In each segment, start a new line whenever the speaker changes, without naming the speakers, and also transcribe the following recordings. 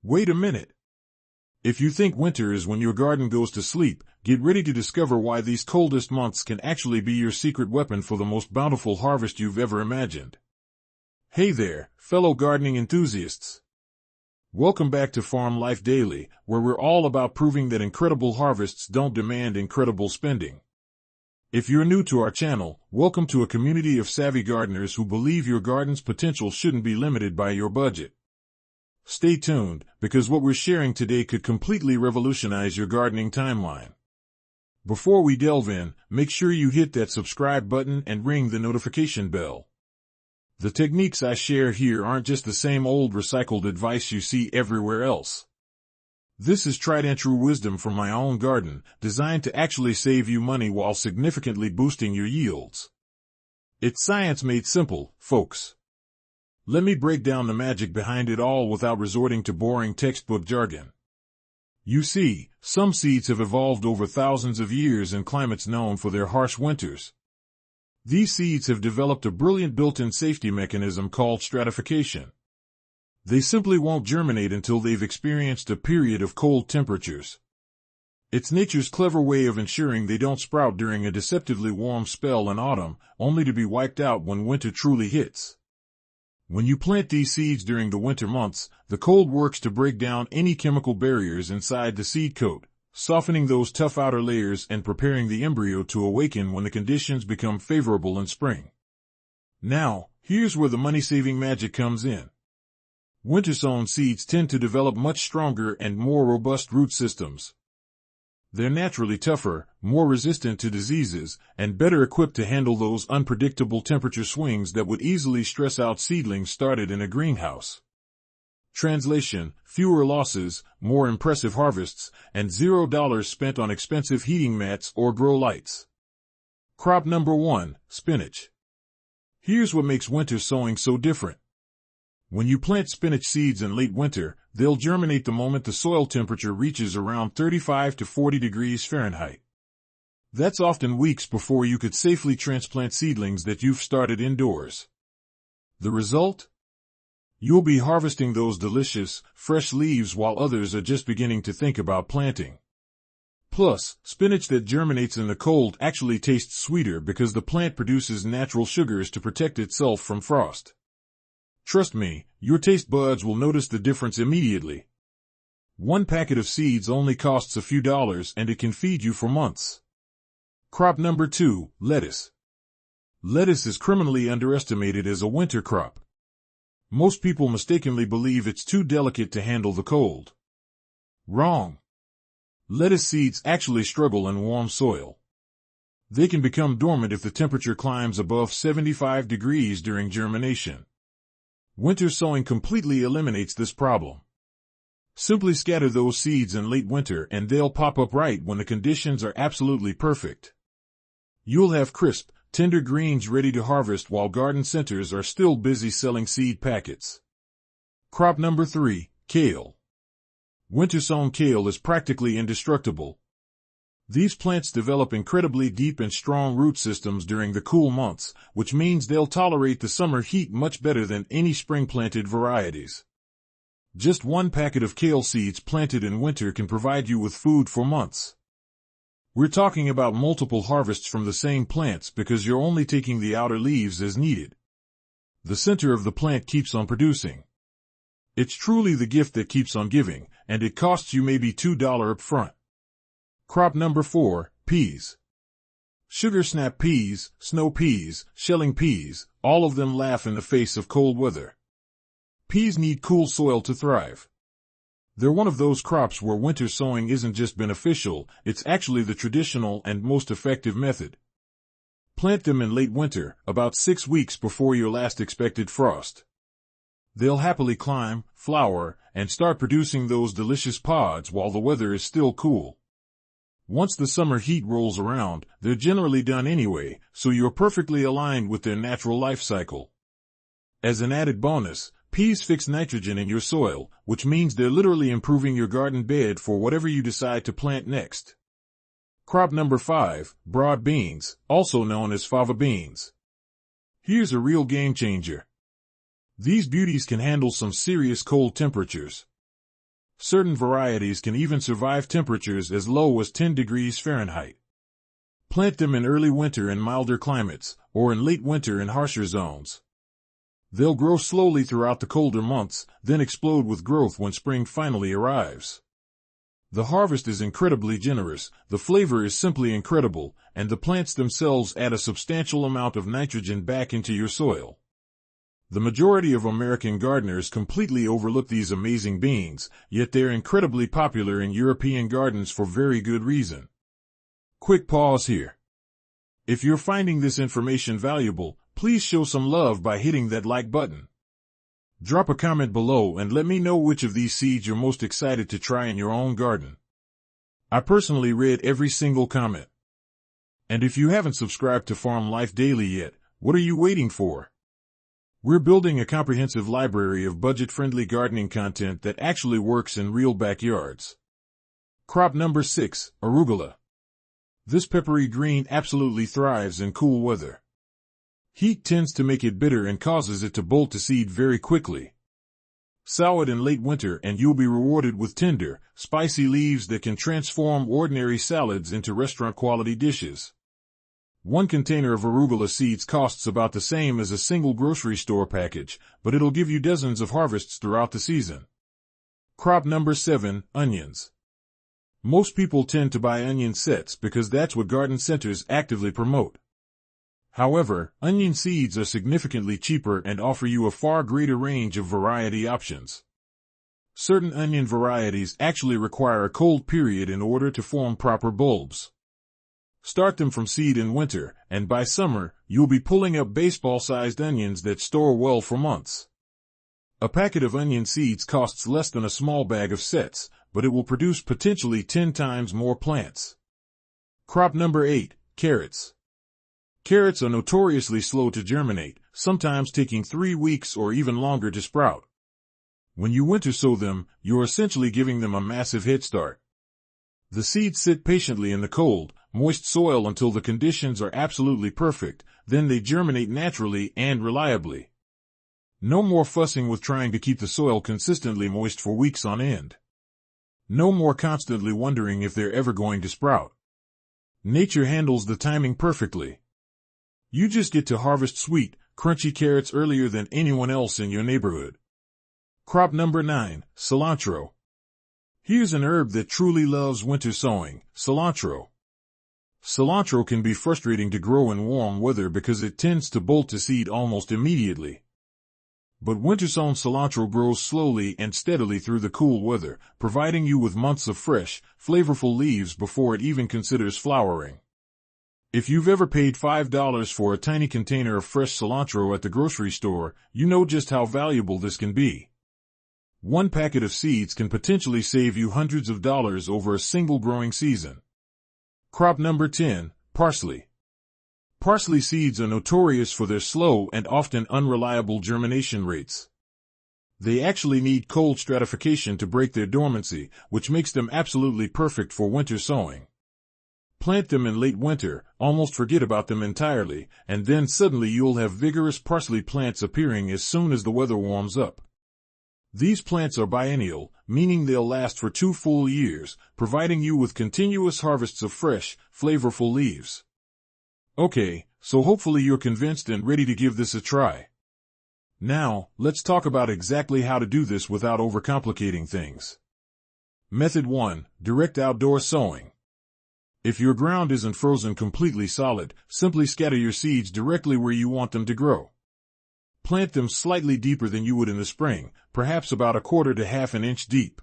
Wait a minute. If you think winter is when your garden goes to sleep, get ready to discover why these coldest months can actually be your secret weapon for the most bountiful harvest you've ever imagined. Hey there, fellow gardening enthusiasts. Welcome back to Farm Life Daily, where we're all about proving that incredible harvests don't demand incredible spending. If you're new to our channel, welcome to a community of savvy gardeners who believe your garden's potential shouldn't be limited by your budget. Stay tuned, because what we're sharing today could completely revolutionize your gardening timeline. Before we delve in, make sure you hit that subscribe button and ring the notification bell. The techniques I share here aren't just the same old recycled advice you see everywhere else. This is tried and true wisdom from my own garden, designed to actually save you money while significantly boosting your yields. It's science made simple, folks. Let me break down the magic behind it all without resorting to boring textbook jargon. You see, some seeds have evolved over thousands of years in climates known for their harsh winters. These seeds have developed a brilliant built-in safety mechanism called stratification. They simply won't germinate until they've experienced a period of cold temperatures. It's nature's clever way of ensuring they don't sprout during a deceptively warm spell in autumn, only to be wiped out when winter truly hits. When you plant these seeds during the winter months, the cold works to break down any chemical barriers inside the seed coat, softening those tough outer layers and preparing the embryo to awaken when the conditions become favorable in spring. Now, here's where the money-saving magic comes in. Winter-sown seeds tend to develop much stronger and more robust root systems. They're naturally tougher, more resistant to diseases, and better equipped to handle those unpredictable temperature swings that would easily stress out seedlings started in a greenhouse. Translation: fewer losses, more impressive harvests, and $0 spent on expensive heating mats or grow lights. Crop number 1, spinach. Here's what makes winter sowing so different. When you plant spinach seeds in late winter, they'll germinate the moment the soil temperature reaches around 35 to 40 degrees Fahrenheit. That's often weeks before you could safely transplant seedlings that you've started indoors. The result? You'll be harvesting those delicious, fresh leaves while others are just beginning to think about planting. Plus, spinach that germinates in the cold actually tastes sweeter because the plant produces natural sugars to protect itself from frost. Trust me, your taste buds will notice the difference immediately. One packet of seeds only costs a few dollars and it can feed you for months. Crop number 2, lettuce. Lettuce is criminally underestimated as a winter crop. Most people mistakenly believe it's too delicate to handle the cold. Wrong. Lettuce seeds actually struggle in warm soil. They can become dormant if the temperature climbs above 75 degrees during germination. Winter sowing completely eliminates this problem. Simply scatter those seeds in late winter and they'll pop up right when the conditions are absolutely perfect. You'll have crisp, tender greens ready to harvest while garden centers are still busy selling seed packets. Crop number 3, kale. Winter-sown kale is practically indestructible. These plants develop incredibly deep and strong root systems during the cool months, which means they'll tolerate the summer heat much better than any spring-planted varieties. Just one packet of kale seeds planted in winter can provide you with food for months. We're talking about multiple harvests from the same plants because you're only taking the outer leaves as needed. The center of the plant keeps on producing. It's truly the gift that keeps on giving, and it costs you maybe $2 up front. Crop number 4, peas. Sugar snap peas, snow peas, shelling peas, all of them laugh in the face of cold weather. Peas need cool soil to thrive. They're one of those crops where winter sowing isn't just beneficial, it's actually the traditional and most effective method. Plant them in late winter, about 6 weeks before your last expected frost. They'll happily climb, flower, and start producing those delicious pods while the weather is still cool. Once the summer heat rolls around, they're generally done anyway, so you're perfectly aligned with their natural life cycle. As an added bonus, peas fix nitrogen in your soil, which means they're literally improving your garden bed for whatever you decide to plant next. Crop number 5, broad beans, also known as fava beans. Here's a real game changer. These beauties can handle some serious cold temperatures. Certain varieties can even survive temperatures as low as 10 degrees Fahrenheit. Plant them in early winter in milder climates, or in late winter in harsher zones. They'll grow slowly throughout the colder months, then explode with growth when spring finally arrives. The harvest is incredibly generous, the flavor is simply incredible, and the plants themselves add a substantial amount of nitrogen back into your soil. The majority of American gardeners completely overlook these amazing beings, yet they're incredibly popular in European gardens for very good reason. Quick pause here. If you're finding this information valuable, please show some love by hitting that like button. Drop a comment below and let me know which of these seeds you're most excited to try in your own garden. I personally read every single comment. And if you haven't subscribed to Farm Life Daily yet, what are you waiting for? We're building a comprehensive library of budget-friendly gardening content that actually works in real backyards. Crop number 6, arugula. This peppery green absolutely thrives in cool weather. Heat tends to make it bitter and causes it to bolt to seed very quickly. Sow it in late winter and you'll be rewarded with tender, spicy leaves that can transform ordinary salads into restaurant-quality dishes. 1 container of arugula seeds costs about the same as a single grocery store package, but it'll give you dozens of harvests throughout the season. Crop number 7, onions. Most people tend to buy onion sets because that's what garden centers actively promote. However, onion seeds are significantly cheaper and offer you a far greater range of variety options. Certain onion varieties actually require a cold period in order to form proper bulbs. Start them from seed in winter, and by summer, you'll be pulling up baseball-sized onions that store well for months. A packet of onion seeds costs less than a small bag of sets, but it will produce potentially 10 times more plants. Crop number 8, carrots. Carrots are notoriously slow to germinate, sometimes taking 3 weeks or even longer to sprout. When you winter sow them, you're essentially giving them a massive head start. The seeds sit patiently in the cold, moist soil until the conditions are absolutely perfect, then they germinate naturally and reliably. No more fussing with trying to keep the soil consistently moist for weeks on end. No more constantly wondering if they're ever going to sprout. Nature handles the timing perfectly. You just get to harvest sweet, crunchy carrots earlier than anyone else in your neighborhood. Crop number 9, cilantro. Here's an herb that truly loves winter sowing, cilantro. Cilantro can be frustrating to grow in warm weather because it tends to bolt to seed almost immediately. But winter-sown cilantro grows slowly and steadily through the cool weather, providing you with months of fresh, flavorful leaves before it even considers flowering. If you've ever paid $5 for a tiny container of fresh cilantro at the grocery store, you know just how valuable this can be. 1 packet of seeds can potentially save you hundreds of dollars over a single growing season. Crop number 10, parsley. Parsley seeds are notorious for their slow and often unreliable germination rates. They actually need cold stratification to break their dormancy, which makes them absolutely perfect for winter sowing. Plant them in late winter, almost forget about them entirely, and then suddenly you'll have vigorous parsley plants appearing as soon as the weather warms up. These plants are biennial, meaning they'll last for 2 full years, providing you with continuous harvests of fresh, flavorful leaves. Okay, so hopefully you're convinced and ready to give this a try. Now, let's talk about exactly how to do this without overcomplicating things. Method 1, direct outdoor sowing. If your ground isn't frozen completely solid, simply scatter your seeds directly where you want them to grow. Plant them slightly deeper than you would in the spring, perhaps about 1/4 to 1/2 inch deep.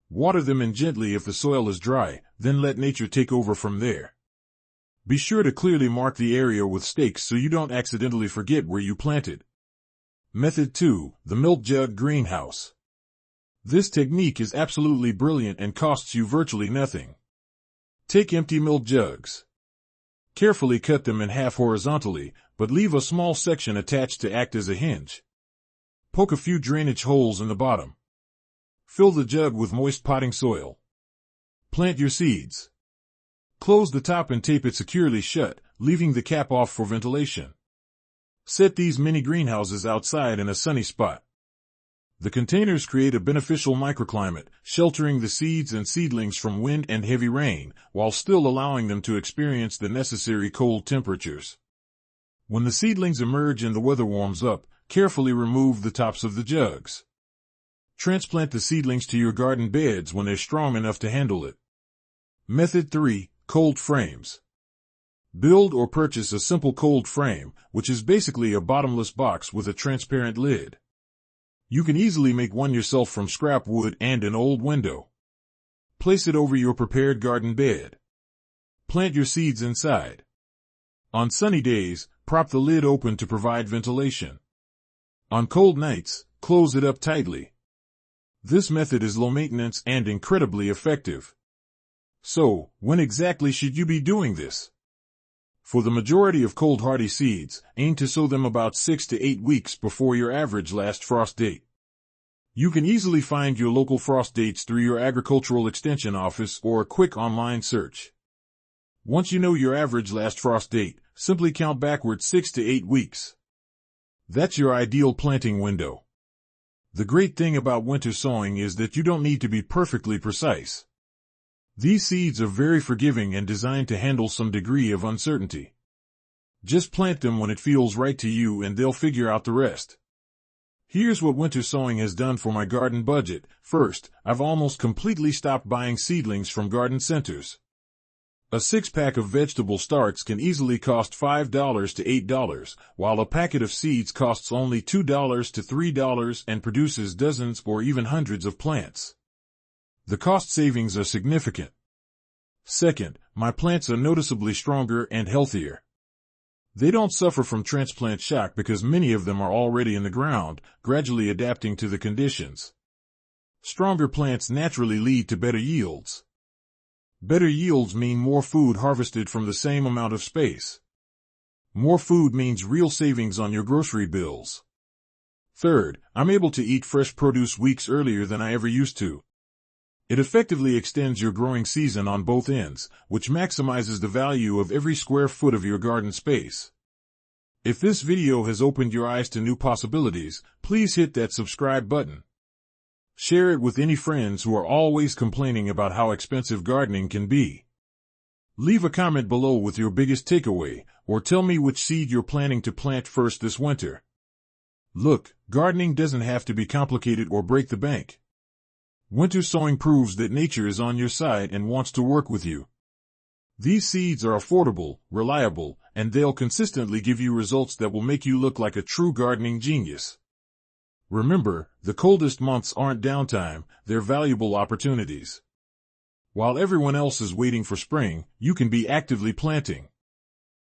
Water them in gently if the soil is dry, then let nature take over from there. Be sure to clearly mark the area with stakes so you don't accidentally forget where you planted. Method 2, the milk jug greenhouse. This technique is absolutely brilliant and costs you virtually nothing. Take empty milk jugs. Carefully cut them in half horizontally, but leave a small section attached to act as a hinge. Poke a few drainage holes in the bottom. Fill the jug with moist potting soil. Plant your seeds. Close the top and tape it securely shut, leaving the cap off for ventilation. Set these mini greenhouses outside in a sunny spot. The containers create a beneficial microclimate, sheltering the seeds and seedlings from wind and heavy rain, while still allowing them to experience the necessary cold temperatures. When the seedlings emerge and the weather warms up, carefully remove the tops of the jugs. Transplant the seedlings to your garden beds when they're strong enough to handle it. Method 3. Cold frames. Build or purchase a simple cold frame, which is basically a bottomless box with a transparent lid. You can easily make one yourself from scrap wood and an old window. Place it over your prepared garden bed. Plant your seeds inside. On sunny days, prop the lid open to provide ventilation. On cold nights, close it up tightly. This method is low maintenance and incredibly effective. So, when exactly should you be doing this? For the majority of cold-hardy seeds, aim to sow them about 6 to 8 weeks before your average last frost date. You can easily find your local frost dates through your agricultural extension office or a quick online search. Once you know your average last frost date, simply count backwards 6 to 8 weeks. That's your ideal planting window. The great thing about winter sowing is that you don't need to be perfectly precise. These seeds are very forgiving and designed to handle some degree of uncertainty. Just plant them when it feels right to you and they'll figure out the rest. Here's what winter sowing has done for my garden budget. First, I've almost completely stopped buying seedlings from garden centers. A 6-pack of vegetable starts can easily cost $5 to $8, while a packet of seeds costs only $2 to $3 and produces dozens or even hundreds of plants. The cost savings are significant. Second, my plants are noticeably stronger and healthier. They don't suffer from transplant shock because many of them are already in the ground, gradually adapting to the conditions. Stronger plants naturally lead to better yields. Better yields mean more food harvested from the same amount of space. More food means real savings on your grocery bills. Third, I'm able to eat fresh produce weeks earlier than I ever used to. It effectively extends your growing season on both ends, which maximizes the value of every square foot of your garden space. If this video has opened your eyes to new possibilities, please hit that subscribe button. Share it with any friends who are always complaining about how expensive gardening can be. Leave a comment below with your biggest takeaway, or tell me which seed you're planning to plant first this winter. Look, gardening doesn't have to be complicated or break the bank. Winter sowing proves that nature is on your side and wants to work with you. These seeds are affordable, reliable, and they'll consistently give you results that will make you look like a true gardening genius. Remember, the coldest months aren't downtime, they're valuable opportunities. While everyone else is waiting for spring, you can be actively planting.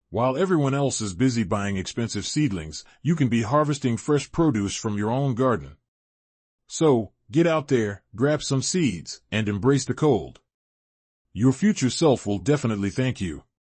While everyone else is busy buying expensive seedlings, you can be harvesting fresh produce from your own garden. So, get out there, grab some seeds, and embrace the cold. Your future self will definitely thank you.